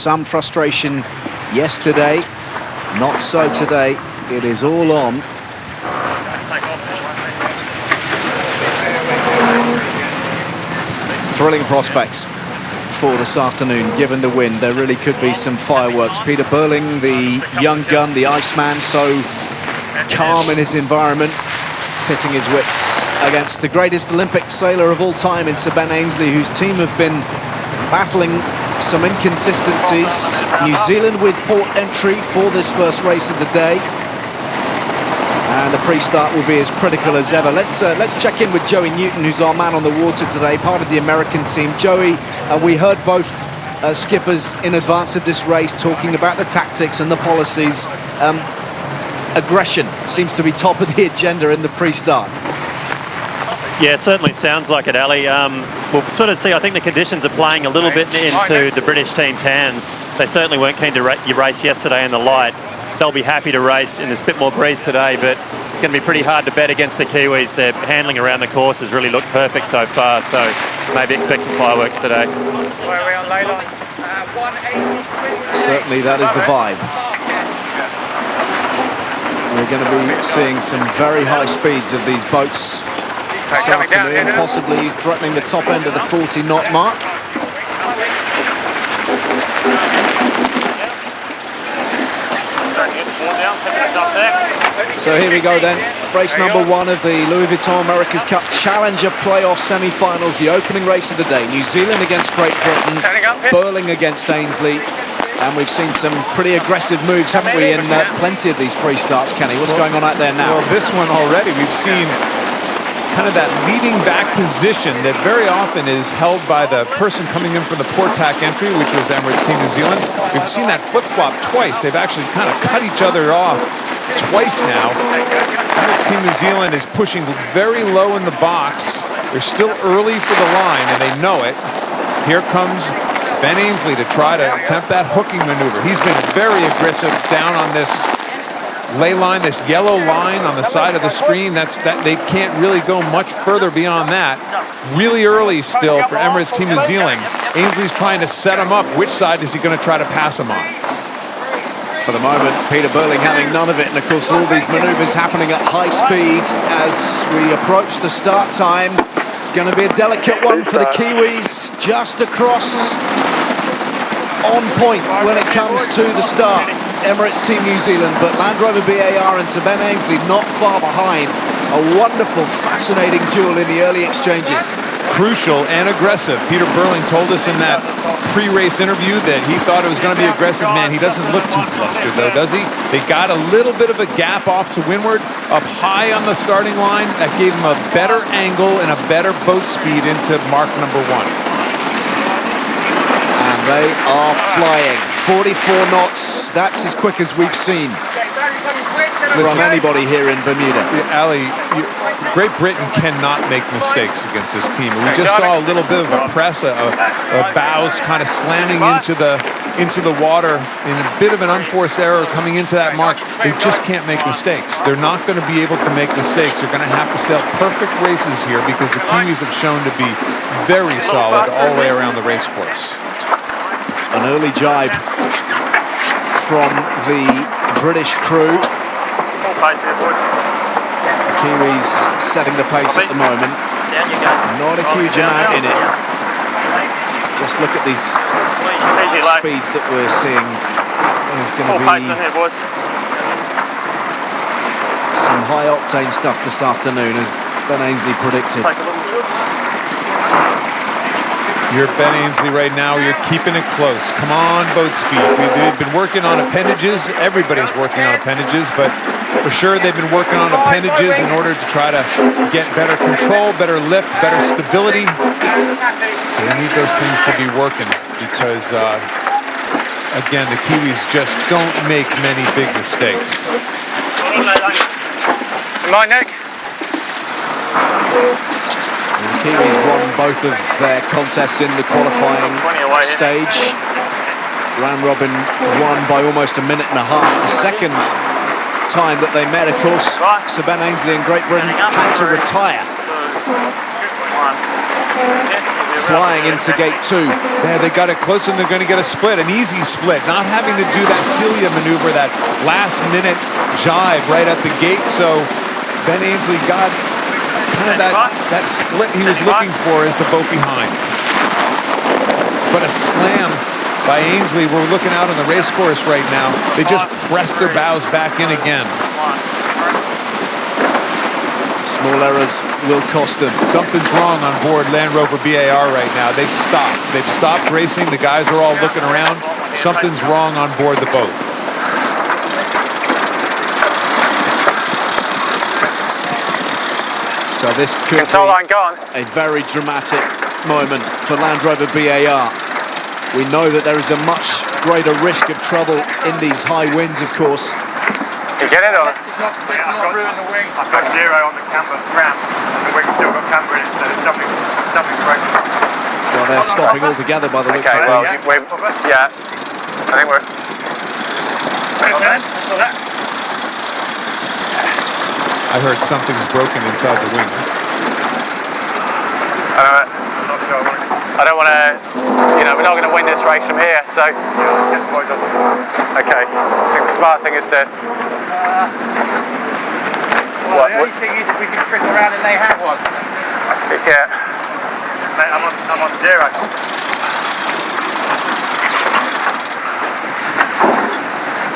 some frustration yesterday. Not so today. It is all on. Thrilling prospects for this afternoon, given the wind. There really could be some fireworks. Peter Burling, the young gun, the Iceman, so calm in his environment, pitting his wits against the greatest Olympic sailor of all time in Sir Ben Ainslie, whose team have been battling some inconsistencies. New Zealand with port entry for this first race of the day. And the pre-start will be as critical as ever. Let's check in with Joey Newton, who's our man on the water today, part of the American team. Joey, we heard both skippers in advance of this race talking about the tactics and the policies. Aggression seems to be top of the agenda in the pre-start. Yeah, it certainly sounds like it, Ali. We'll sort of see, I think the conditions are playing a little bit into the British team's hands. They certainly weren't keen to race yesterday in the light. So they'll be happy to race in this bit more breeze today, but it's going to be pretty hard to bet against the Kiwis. Their handling around the course has really looked perfect so far, so maybe expect some fireworks today. Certainly that is the vibe. We're going to be seeing some very high speeds of these boats this afternoon, possibly threatening the top end of the 40-knot mark. So here we go then, race number one of the Louis Vuitton America's Cup Challenger Playoff semi-finals, the opening race of the day. New Zealand against Great Britain, Burling against Ainslie. And we've seen some pretty aggressive moves, haven't we, in plenty of these pre-starts, Kenny? What's going on out there now? Well, this one already, we've seen kind of that leading back position that very often is held by the person coming in from the port tack entry, which was Emirates Team New Zealand. We've seen that flip-flop twice. They've actually kind of cut each other off twice now. Emirates Team New Zealand is pushing very low in the box. They're still early for the line, and they know it. Here comes Ben Ainslie to try to attempt that hooking maneuver. He's been very aggressive down on this lay line, this yellow line on the side of the screen. They can't really go much further beyond that. Really early still for Emirates Team New Zealand. Ainslie's trying to set him up. Which side is he going to try to pass him on? For the moment, Peter Burling having none of it, and of course all these maneuvers happening at high speed as we approach the start time. It's going to be a delicate one for the Kiwis, just across on point when it comes to the start. Emirates Team New Zealand, but Land Rover BAR and Sir Ben Ainslie not far behind. A wonderful, fascinating duel in the early exchanges. Crucial and aggressive. Peter Burling told us in that pre-race interview that he thought it was going to be aggressive. Man, he doesn't look too flustered though, does he? They got a little bit of a gap off to windward, up high on the starting line. That gave him a better angle and a better boat speed into mark number one. And they are flying. 44 knots. That's as quick as we've seen from anybody here in Bermuda. Ali, Great Britain cannot make mistakes against this team. We just saw a little bit of a press, a bows kind of slamming into the water in a bit of an unforced error coming into that mark. They just can't make mistakes. They're not going to be able to make mistakes. They're going to have to sail perfect races here because the Kiwis have shown to be very solid all the way around the race course. An early jibe from the British crew. The Kiwis setting the pace at the moment. Not a huge amount in it. Just look at these speeds that we're seeing. There's going to be some high-octane stuff this afternoon, as Ben Ainslie predicted. You're Ben Ainslie right now. You're keeping it close. Come on, boat speed. They've been working on appendages. Everybody's working on appendages, but for sure they've been working on appendages in order to try to get better control, better lift, better stability. They need those things to be working because, again, the Kiwis just don't make many big mistakes. My neck. The Kiwis won both of their contests in the qualifying stage. Round robin won by almost a minute and a half. The second time that they met, of course, Sir Ben Ainslie and Great Britain had to retire flying into gate 2. Yeah, they got it close and they're going to get a split, an easy split, not having to do that Celia maneuver, that last-minute jibe right at the gate. So Ben Ainsley got kind of that split he was looking for as the boat behind. But a slam by Ainsley. We're looking out on the race course right now. They just pressed their bows back in again. Small errors will cost them. Something's wrong on board Land Rover BAR right now. They've stopped. They've stopped racing. The guys are all looking around. Something's wrong on board the boat. So this could be a very dramatic moment for Land Rover BAR. We know that there is a much greater risk of trouble in these high winds, of course. You get it on? Let's not ruin the wing. I've got 0 on the camber ramp, and the wing's still got camber in it, so there's nothing broken. Well, they're stopping altogether by the looks of things. Yeah, I think we're... I heard something's broken inside the wing. I don't want to, you know, we're not going to win this race from here, so... Okay, I think the smart thing is to... Well, the only thing is if we can trick around and they have one. Yeah. Mate, I'm on 0.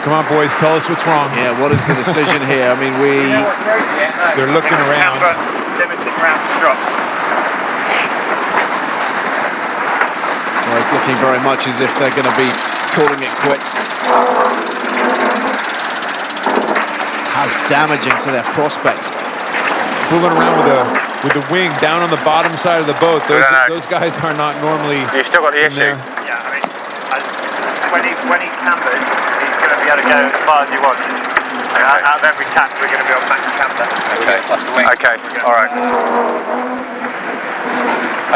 Come on, boys, tell us what's wrong. Yeah, what is the decision here? I mean, they're looking around. Limited round drop. Well, it's looking very much as if they're going to be calling it quits. How damaging to their prospects. Fooling around with the wing down on the bottom side of the boat. Those guys are not normally. You still got the issue. Yeah, I mean, when he cambers, he's going to be able to go as far as he wants. So out of every tap, we're going to be on max camber. Okay. Okay. All right.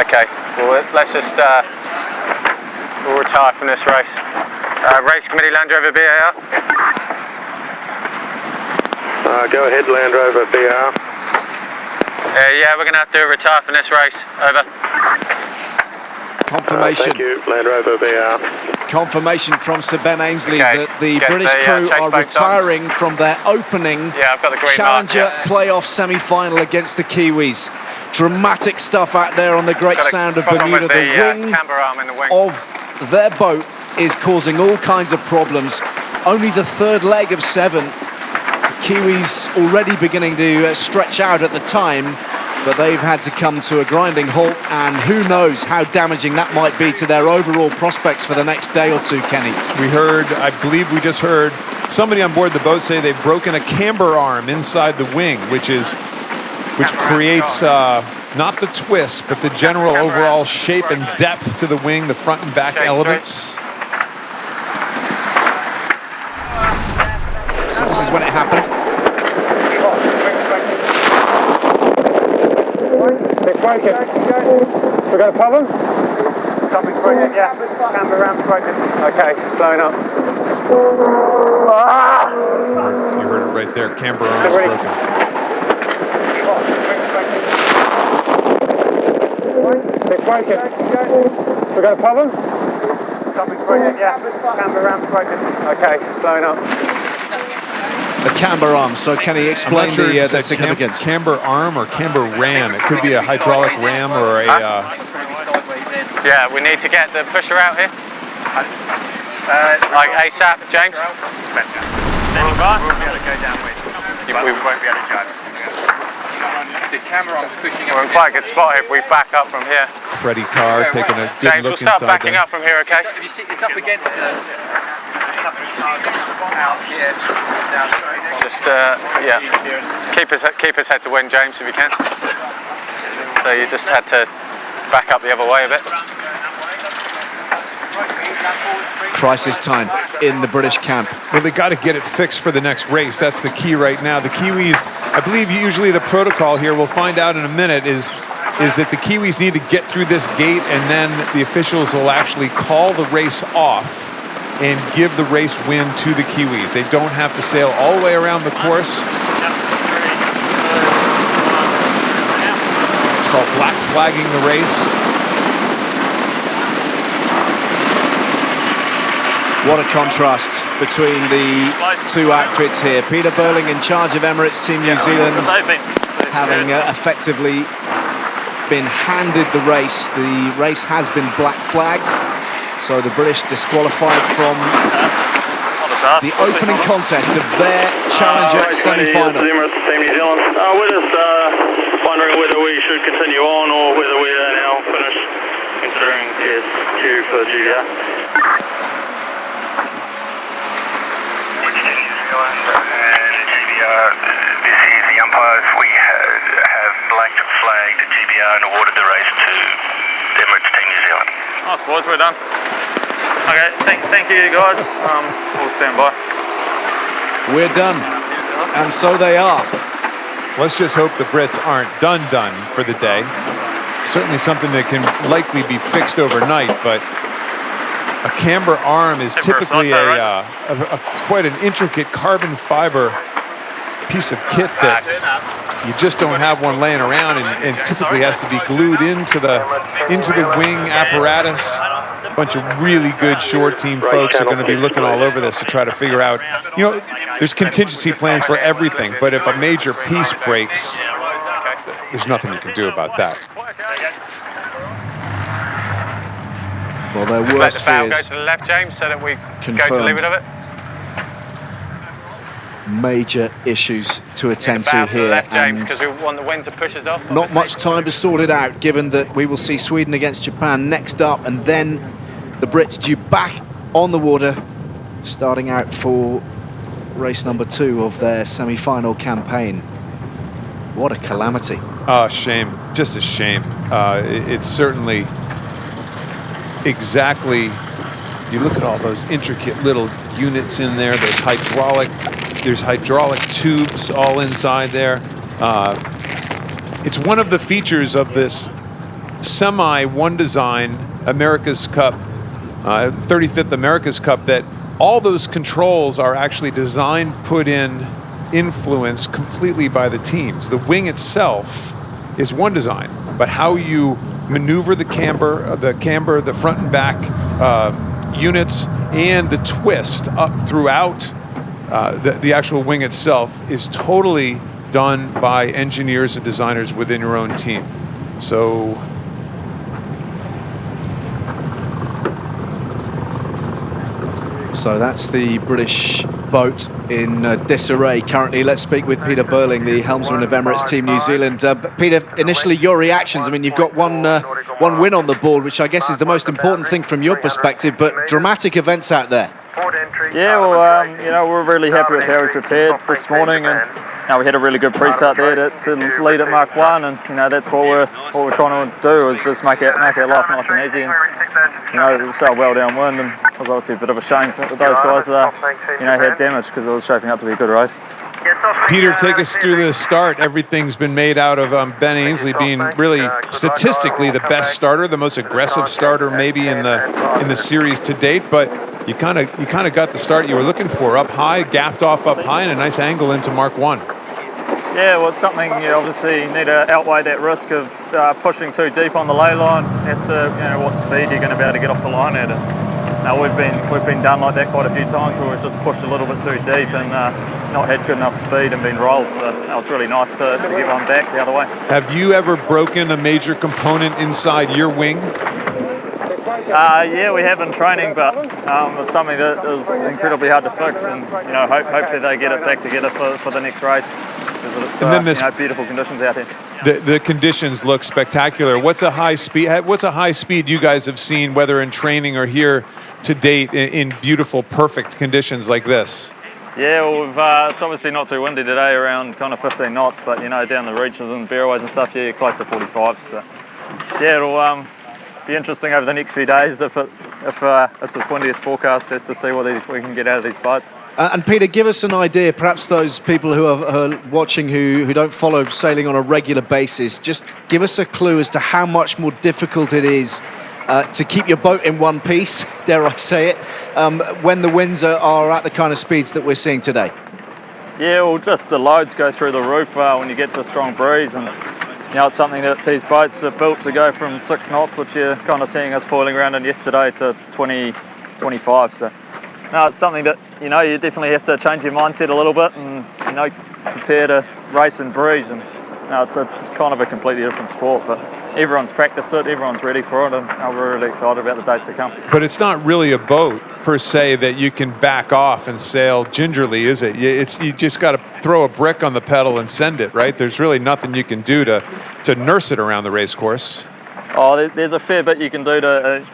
Okay. Well, let's just we'll retire from this race. Race committee, Land Rover BAR. Go ahead, Land Rover BR. Yeah, we're going to have to retire from this race. Over. Confirmation. Thank you, Land Rover BR. Confirmation from Sir Ben Ainsley Okay. that the Get British the, crew chase are boats retiring from their opening Yeah, I've got the green Challenger mark, yeah. playoff semi-final against the Kiwis. Dramatic stuff out there on the Great Got a Sound of problem Bermuda. with The wing camber arm in the wing. of their boat is causing all kinds of problems. Only the third leg of 7. The Kiwis already beginning to stretch out at the time, but they've had to come to a grinding halt, and who knows how damaging that might be to their overall prospects for the next day or two, Kenny. We heard, I believe we just heard somebody on board the boat say they've broken a camber arm inside the wing, which creates not the twist, but the general overall shape and depth to the wing, the front and back elements. So this is when it happened. It's broken. We got a problem? Something's broken, yeah. Camber ramp's broken. Okay, blowing up. You heard it right there, camber arm is broken. It's broken. We got a problem? Something's broken, yeah. Camber ramp's broken. Okay, blowing up. The camber arm. So can he explain the significance? Camber arm or camber ram. It could be a hydraulic ram or a... Yeah, we need to get the pusher out here. Like ASAP, James. We'll be able to go downwind. We won't be able to jump. The camera arm's pushing up. We're in quite a good spot if we back up from here. Freddie Carr taking a good James, we'll look start inside backing there. up from here, okay? It's up against the... Just, yeah. Keep us head to wind, James, if you can. So you just had to back up the other way a bit. Crisis time in the British camp. Well, they got to get it fixed for the next race. That's the key right now. The Kiwis, I believe usually the protocol here, we'll find out in a minute, is that the Kiwis need to get through this gate, and then the officials will actually call the race off and give the race win to the Kiwis. They don't have to sail all the way around the course. called black flagging the race. What a contrast between the two outfits here. Peter Burling in charge of Emirates Team New Zealand, having effectively been handed the race. The race has been black flagged, so the British disqualified from the opening contest of their Challenger semi-final. Emirates Team New Zealand. We're just wondering whether we should continue on or whether we are now finished, considering it's due for GBR. GBR, this is the umpires. We have black flagged GBR and awarded the race to the Emirates Team New Zealand. Nice, boys, we're done. Okay, thank you guys. We'll stand by. We're done, and so they are. Let's just hope the Brits aren't done for the day. Certainly something that can likely be fixed overnight, but a camber arm is typically quite an intricate carbon fiber piece of kit that you just don't have one laying around, and typically has to be glued into the wing apparatus. A bunch of really good short team folks are going to be looking all over this to try to figure out, you know, there's contingency plans for everything, but if a major piece breaks, there's nothing you can do about that. Well, their Let worst the bow go fears to the left, James, so that we go to the confirmed. limit of it. Major issues to attend Bow to to the here, left, James, and because we want the wind to push us off. not much time to sort it out, given that we will see Sweden against Japan next up, and then the Brits due back on the water, starting out for race number 2 of their semi-final campaign. What a calamity. Oh, shame. Just a shame. It's certainly exactly, you look at all those intricate little units in there, there's hydraulic tubes all inside there. It's one of the features of this semi-one design America's Cup, 35th America's Cup, that all those controls are actually designed, put in, influenced completely by the teams. The wing itself is one design, but how you maneuver the camber, the front and back units, and the twist up throughout the actual wing itself is totally done by engineers and designers within your own team. So that's the British boat in disarray currently. Let's speak with Peter Burling, the helmsman of Emirates Team New Zealand. Peter, initially your reactions. I mean, you've got one win on the board, which I guess is the most important thing from your perspective, but dramatic events out there. Yeah, well, you know, we're really happy with how we prepared this morning, and we had a really good pre-start there to lead at Mark 1, and you know that's what we're trying to do, is just make our life nice and easy. And you know, it was so well downwind, and it was obviously a bit of a shame that those guys, you know, had damage, because it was shaping up to be a good race. Peter, take us through the start. Everything's been made out of Ben Ainsley being really statistically the best starter, the most aggressive starter maybe in the series to date, but you kind of got the start you were looking for, up high, gapped off up high, and a nice angle into Mark 1. Yeah, well, it's something you obviously need to outweigh that risk of pushing too deep on the lay line as to, you know, what speed you're going to be able to get off the line at. We've been done like that quite a few times, where we've just pushed a little bit too deep and not had good enough speed and been rolled. So it's really nice to get one back the other way. Have you ever broken a major component inside your wing? Yeah, we have in training, but it's something that is incredibly hard to fix, and you know, hopefully they get it back together for the next race, because it's you know, beautiful conditions out here. The conditions look spectacular. What's a high speed you guys have seen, whether in training or here to date, in beautiful, perfect conditions like this? Yeah, well, it's obviously not too windy today, around kind of 15 knots, but you know, down the reaches and fairways and stuff, yeah, you're close to 45. So yeah, it'll be interesting over the next few days if it's as windy as forecast, as to see what we can get out of these boats. And Peter, give us an idea, perhaps those people who are watching who don't follow sailing on a regular basis, just give us a clue as to how much more difficult it is to keep your boat in one piece, dare I say it, when the winds are at the kind of speeds that we're seeing today. Yeah, well, just the loads go through the roof when you get to a strong breeze, and you know, it's something that these boats are built to go from 6 knots, which you're kind of seeing us foiling around in yesterday, to 20, 25. So, no, it's something that, you know, you definitely have to change your mindset a little bit and, you know, prepare to race and breeze. And no, it's kind of a completely different sport, but everyone's practiced it, everyone's ready for it, and we're really excited about the days to come. But it's not really a boat per se that you can back off and sail gingerly, is it? You just got to throw a brick on the pedal and send it, right? There's really nothing you can do to nurse it around the race course. Oh, there's a fair bit you can do to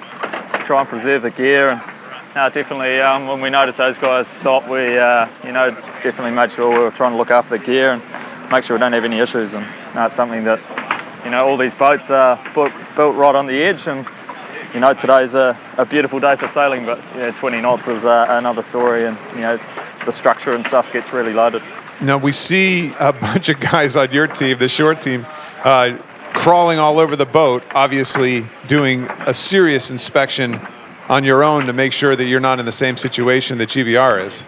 try and preserve the gear, and definitely when we noticed those guys stop, we you know, definitely made sure we were trying to look after the gear and make sure we don't have any issues. And it's something that, you know, all these boats are built right on the edge, and you know, today's a beautiful day for sailing, but yeah, 20 knots is another story, and you know, the structure and stuff gets really loaded. Now we see a bunch of guys on your team, the short team, crawling all over the boat, obviously doing a serious inspection on your own to make sure that you're not in the same situation that GBR is.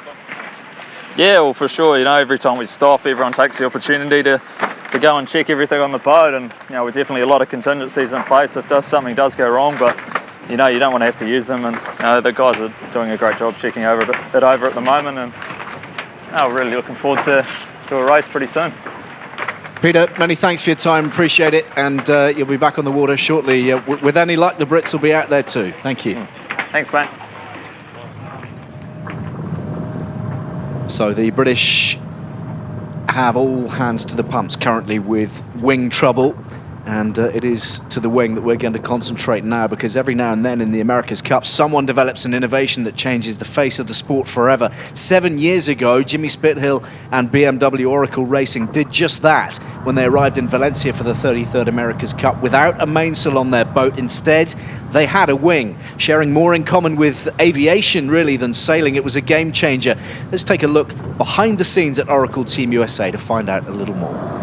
Yeah, well, for sure. You know, every time we stop, everyone takes the opportunity to go and check everything on the boat, and you know, we're definitely a lot of contingencies in place if something does go wrong. But you know, you don't want to have to use them, and you know, the guys are doing a great job checking it over at the moment, and we're really looking forward to a race pretty soon. Peter, many thanks for your time, appreciate it, and you'll be back on the water shortly. With any luck, the Brits will be out there too. Thank you. Thanks, mate. So the British have all hands to the pumps currently with wing trouble, and it is to the wing that we're going to concentrate now, because every now and then in the America's Cup someone develops an innovation that changes the face of the sport forever. 7 years ago, Jimmy Spithill and BMW Oracle Racing did just that when they arrived in Valencia for the 33rd America's Cup without a mainsail on their boat. Instead, they had a wing, sharing more in common with aviation really than sailing. It was a game changer. Let's take a look behind the scenes at Oracle Team USA to find out a little more.